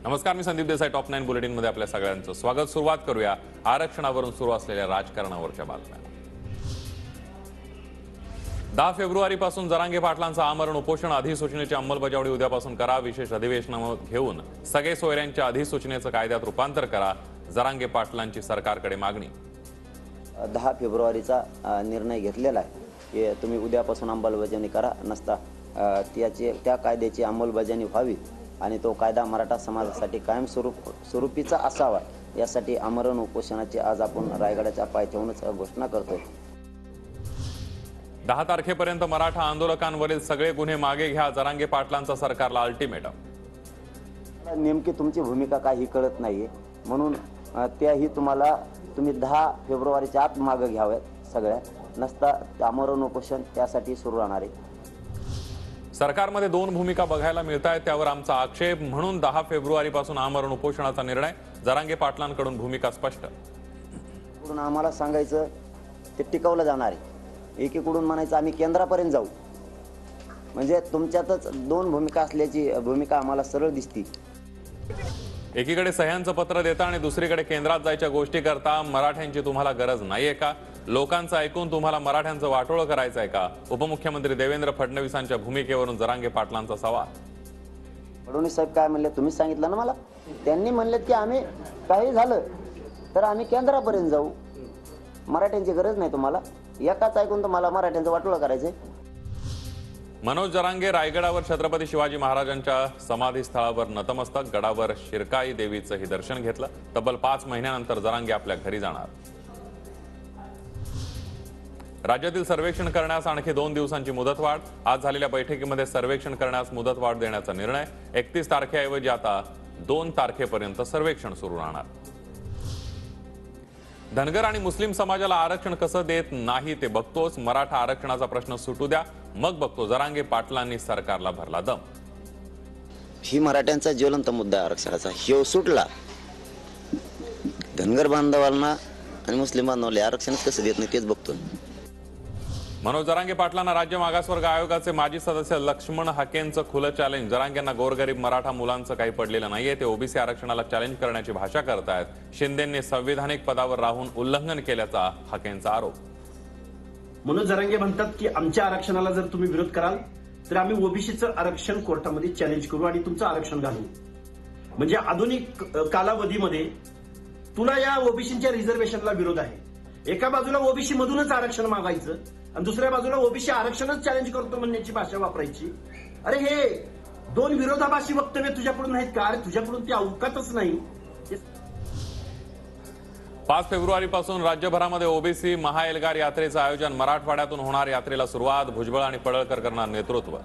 नमस्कार, मी Sandeep Desai. Top 9 bulletin मध्ये आपल्या सगळ्यांचं स्वागत. सुरुवात करूया आरक्षणावरून सुरू असलेल्या राजकारणावरच्या बातम्या. 10 फेब्रुवारीपासून जरांगे पाटलांचं आमरण उपोषण. अधिसूचनेची अंमलबजावणी उद्यापासून करा. विशेष अधिवेशन घेऊन सगळे सोयऱ्यांच्या अधिसूचनेचं कायद्यात रूपांतर करा. जरांगे पाटलांची सरकारकडे मागणी. 10 फेब्रुवारीचा निर्णय घेतलेला आहे की तुम्ही उद्यापासून अंमलबजावणी करा, नसता त्या कायद्याची अंमलबजावणी व्हावी आणि तो कायदा मराठा समाजासाठी कायमस्वरूपीचा असावा, यासाठी आमरण उपोषणाची आज आपण रायगडाच्या पायथ्याहूनच घोषणा करतोय. 10 तारखेपर्यंत मराठा आंदोलकांवरील सगळे गुन्हे मागे घ्या. जरांगे पाटलांचा सरकारला अल्टिमेटम. नेमकी तुमची भूमिका काही कळत नाहीये, म्हणून त्याही तुम्ही 10 फेब्रुवारीच्या आत मागे घ्याव्यात सगळ्या, नसता आमरण उपोषण त्यासाठी सुरू राहणार आहे. सरकारमध्ये 2 भूमिका बघायला मिळत आहेत, त्यावर आमचा आक्षेप. म्हणून 10 फेब्रुवारीपासून आमरण उपोषणाचा निर्णय. जरांगे पाटलांकडून भूमिका स्पष्ट. आम्हाला सांगायचं ते टिकवलं जाणार आहे. एकीकडून म्हणायचं आम्ही केंद्रापर्यंत जाऊ, म्हणजे तुमच्यातच 2 भूमिका असल्याची भूमिका आम्हाला सरळ दिसती. एकीकडे सह्यांचं पत्र देता आणि दुसरीकडे केंद्रात जायच्या गोष्टी करता. मराठ्यांची तुम्हाला गरज नाहीये का? लोकांचं ऐकून तुम्हाला मराठ्यांचं वाटोळं करायचं आहे का? उपमुख्यमंत्री देवेंद्र फडणवीसांच्या भूमिकेवरून जरांगे पाटलांचा सवाल. फडणवीस साहेब काय म्हणले तुम्हीच सांगितलं ना मला. त्यांनी म्हणले की आम्ही काही झालं तर आम्ही केंद्रापर्यंत जाऊ, मराठ्यांची गरज नाही तुम्हाला. एकाच ऐकून तुम्हाला मराठ्यांचं वाटोळं करायचंय. मनोज जरांगे रायगडावर छत्रपती शिवाजी महाराजांच्या समाधीस्थळावर नतमस्तक. गडावर शिरकाई देवीचंही दर्शन घेतलं. तब्बल 5 महिन्यानंतर जरांगे आपल्या घरी जाणार. राज्यातील सर्वेक्षण करण्यास आणखी 2 दिवसांची मुदतवाढ. आज झालेल्या बैठकीमध्ये सर्वेक्षण करण्यास मुदतवाढ देण्याचा निर्णय. 31 तारखेऐवजी आता 2 तारखेपर्यंत सर्वेक्षण सुरू राहणार. धनगर आणि मुस्लिम समाजाला आरक्षण कसं देत नाही ते बघतोच. मराठा आरक्षणाचा प्रश्न सुटू द्या, मग बघतो. जरांगे पाटलांनी सरकारला भरला दम. ही मराठ्यांचा ज्वलंत मुद्दा आरक्षणाचा. ह्यो सुटला, धनगर बांधवांना आणि मुस्लिम बांधवांना आरक्षणच कसं देत नाही तेच बघतो. मनोज जरांगे पाटलांना राज्य मागासवर्ग आयोगाचे माजी सदस्य लक्ष्मण हाकेंचं खुलं चॅलेंज. जरांगेंना गोरगरीब मराठा मुलांचं काही पडलेलं नाहीये. ते ओबीसी आरक्षणाला चॅलेंज करण्याची भाषा करतायत. शिंदेंनी संविधानिक पदावर राहून उल्लंघन केल्याचा हाकेंचा आरोप. मनोज जरांगे म्हणतात की आमच्या आरक्षणाला जर तुम्ही विरोध कराल तर आम्ही ओबीसीचं आरक्षण कोर्टामध्ये चॅलेंज करू आणि तुमचं आरक्षण घालू. म्हणजे आधुनिक कालावधीमध्ये तुला या ओबीसीच्या रिझर्वेशनला विरोध आहे. एका बाजूला ओबीसी मधूनच आरक्षण मागायचं आणि दुसऱ्या बाजूला ओबीसी आरक्षणच चॅलेंज करतो म्हणण्याची भाषा वापरायची. अरे हे 2 विरोधाभासी वक्तव्य तुझ्याकडून नाहीत का? अरे तुझ्याकडून ती अवकातच नाही. 5 फेब्रुवारीपासून राज्यभरामध्ये ओबीसी महाएल्गार यात्रेचं आयोजन. मराठवाड्यातून होणार यात्रेला सुरुवात. भुजबळ आणि पडळकर करणार नेतृत्व.